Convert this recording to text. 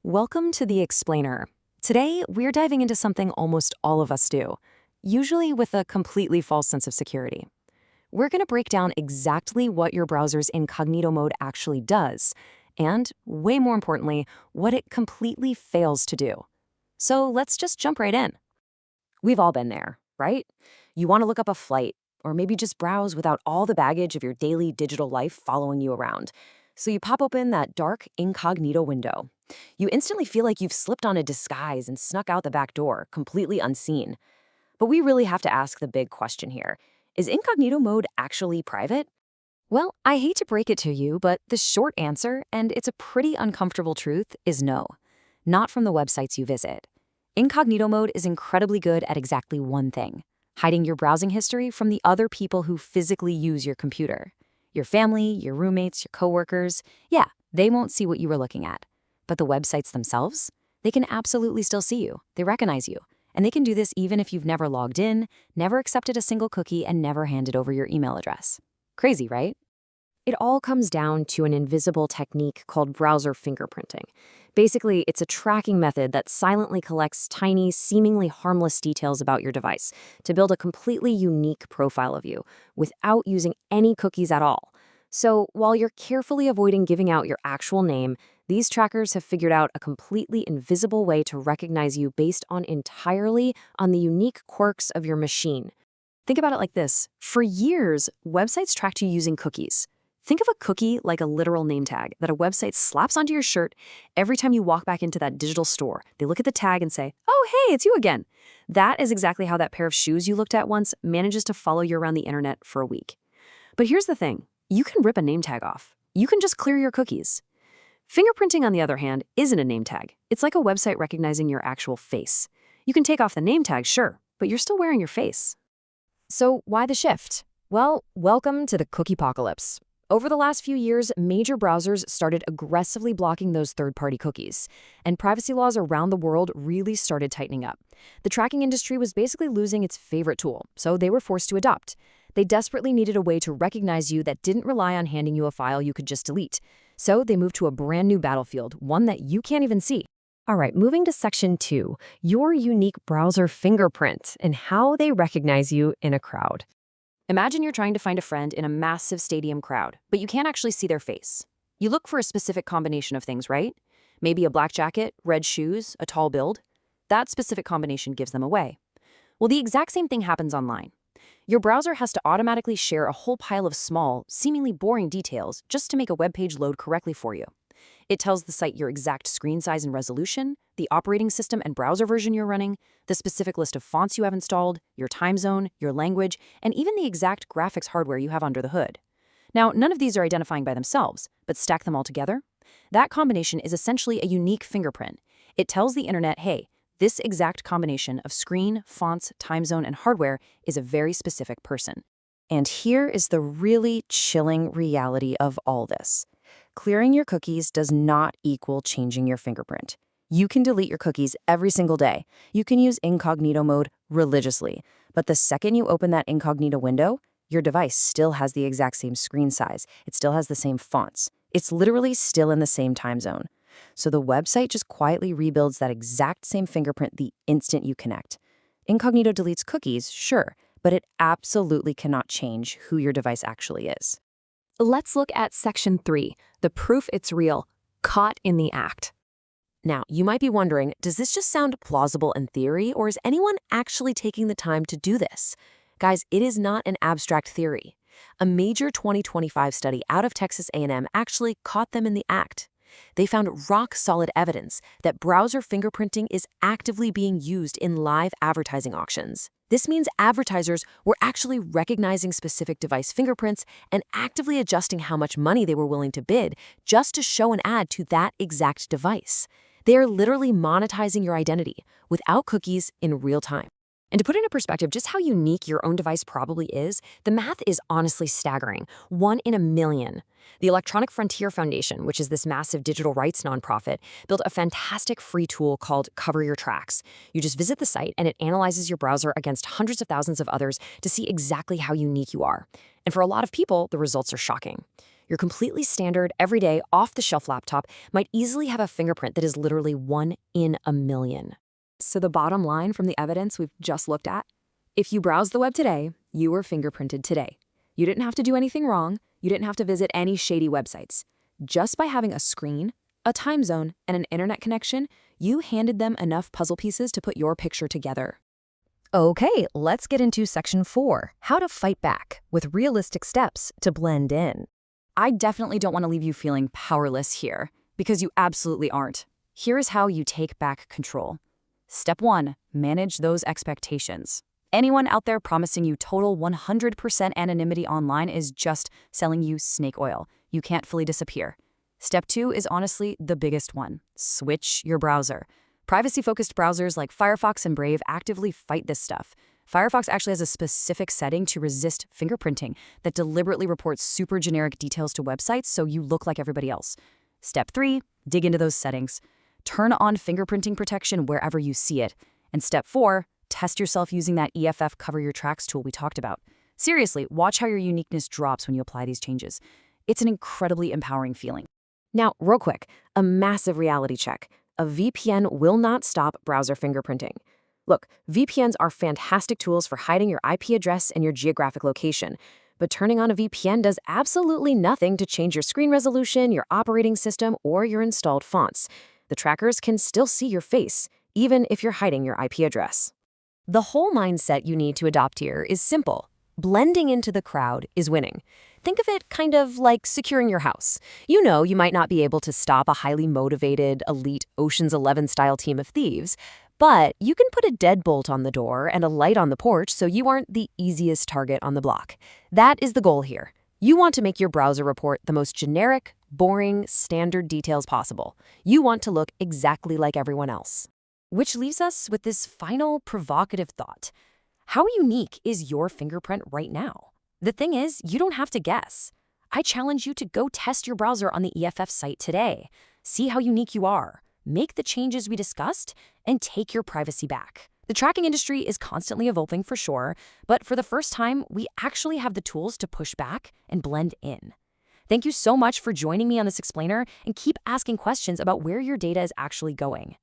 Welcome to The Explainer. Today, we're diving into something almost all of us do, usually with a completely false sense of security. We're going to break down exactly what your browser's incognito mode actually does, and, way more importantly, what it completely fails to do. So let's just jump right in. We've all been there, right? You want to look up a flight, or maybe just browse without all the baggage of your daily digital life following you around. So you pop open that dark incognito window. You instantly feel like you've slipped on a disguise and snuck out the back door, completely unseen. But we really have to ask the big question here. Is incognito mode actually private? Well, I hate to break it to you, but the short answer, and it's a pretty uncomfortable truth, is no. Not from the websites you visit. Incognito mode is incredibly good at exactly one thing: hiding your browsing history from the other people who physically use your computer. Your family, your roommates, your coworkers, yeah, they won't see what you were looking at. But the websites themselves, they can absolutely still see you. They recognize you. And they can do this even if you've never logged in, never accepted a single cookie, and never handed over your email address. Crazy, right? It all comes down to an invisible technique called browser fingerprinting. Basically, it's a tracking method that silently collects tiny, seemingly harmless details about your device to build a completely unique profile of you without using any cookies at all. So while you're carefully avoiding giving out your actual name, these trackers have figured out a completely invisible way to recognize you based entirely on the unique quirks of your machine. Think about it like this. For years, websites tracked you using cookies. Think of a cookie like a literal name tag that a website slaps onto your shirt every time you walk back into that digital store. They look at the tag and say, "Oh, hey, it's you again." That is exactly how that pair of shoes you looked at once manages to follow you around the internet for a week. But here's the thing. You can rip a name tag off. You can just clear your cookies. Fingerprinting, on the other hand, isn't a name tag. It's like a website recognizing your actual face. You can take off the name tag, sure, but you're still wearing your face. So why the shift? Well, welcome to the cookie apocalypse. Over the last few years, major browsers started aggressively blocking those third-party cookies, and privacy laws around the world really started tightening up. The tracking industry was basically losing its favorite tool, so they were forced to adopt. They desperately needed a way to recognize you that didn't rely on handing you a file you could just delete. So they moved to a brand new battlefield, one that you can't even see. All right, moving to Section 2, your unique browser fingerprint and how they recognize you in a crowd. Imagine you're trying to find a friend in a massive stadium crowd, but you can't actually see their face. You look for a specific combination of things, right? Maybe a black jacket, red shoes, a tall build. That specific combination gives them away. Well, the exact same thing happens online. Your browser has to automatically share a whole pile of small, seemingly boring details just to make a web page load correctly for you. It tells the site your exact screen size and resolution, the operating system and browser version you're running, the specific list of fonts you have installed, your time zone, your language, and even the exact graphics hardware you have under the hood. Now, none of these are identifying by themselves, but stack them all together. That combination is essentially a unique fingerprint. It tells the internet, hey, this exact combination of screen, fonts, time zone, and hardware is a very specific person. And here is the really chilling reality of all this. Clearing your cookies does not equal changing your fingerprint. You can delete your cookies every single day. You can use incognito mode religiously. But the second you open that incognito window, your device still has the exact same screen size. It still has the same fonts. It's literally still in the same time zone. So the website just quietly rebuilds that exact same fingerprint the instant you connect. Incognito deletes cookies, sure, but it absolutely cannot change who your device actually is. Let's look at Section 3, the proof it's real, caught in the act. Now, you might be wondering, does this just sound plausible in theory, or is anyone actually taking the time to do this? Guys, it is not an abstract theory. A major 2025 study out of Texas A&M actually caught them in the act. They found rock-solid evidence that browser fingerprinting is actively being used in live advertising auctions. This means advertisers were actually recognizing specific device fingerprints and actively adjusting how much money they were willing to bid just to show an ad to that exact device. They are literally monetizing your identity without cookies in real time. And to put into perspective just how unique your own device probably is, the math is honestly staggering. 1 in a million. The Electronic Frontier Foundation, which is this massive digital rights nonprofit, built a fantastic free tool called Cover Your Tracks. You just visit the site and it analyzes your browser against hundreds of thousands of others to see exactly how unique you are. And for a lot of people, the results are shocking. Your completely standard, everyday, off-the-shelf laptop might easily have a fingerprint that is literally 1 in a million. So the bottom line from the evidence we've just looked at? If you browse the web today, you were fingerprinted today. You didn't have to do anything wrong. You didn't have to visit any shady websites. Just by having a screen, a time zone, and an internet connection, you handed them enough puzzle pieces to put your picture together. Okay, let's get into section 4, how to fight back with realistic steps to blend in. I definitely don't want to leave you feeling powerless here, because you absolutely aren't. Here is how you take back control. Step 1, manage those expectations. Anyone out there promising you total 100% anonymity online is just selling you snake oil. You can't fully disappear. Step 2 is honestly the biggest one. Switch your browser. Privacy-focused browsers like Firefox and Brave actively fight this stuff. Firefox actually has a specific setting to resist fingerprinting that deliberately reports super generic details to websites so you look like everybody else. Step 3, dig into those settings. Turn on fingerprinting protection wherever you see it. And step 4, test yourself using that EFF Cover Your Tracks tool we talked about. Seriously, watch how your uniqueness drops when you apply these changes. It's an incredibly empowering feeling. Now, real quick, a massive reality check. A VPN will not stop browser fingerprinting. Look, VPNs are fantastic tools for hiding your IP address and your geographic location, but turning on a VPN does absolutely nothing to change your screen resolution, your operating system, or your installed fonts. The trackers can still see your face, even if you're hiding your IP address. The whole mindset you need to adopt here is simple. Blending into the crowd is winning. Think of it kind of like securing your house. You know you might not be able to stop a highly motivated, elite Ocean's 11-style team of thieves, but you can put a deadbolt on the door and a light on the porch so you aren't the easiest target on the block. That is the goal here. You want to make your browser report the most generic, boring, standard details possible. You want to look exactly like everyone else. Which leaves us with this final provocative thought. How unique is your fingerprint right now? The thing is, you don't have to guess. I challenge you to go test your browser on the EFF site today. See how unique you are. Make the changes we discussed and take your privacy back. The tracking industry is constantly evolving for sure, but for the first time, we actually have the tools to push back and blend in. Thank you so much for joining me on this explainer, and keep asking questions about where your data is actually going.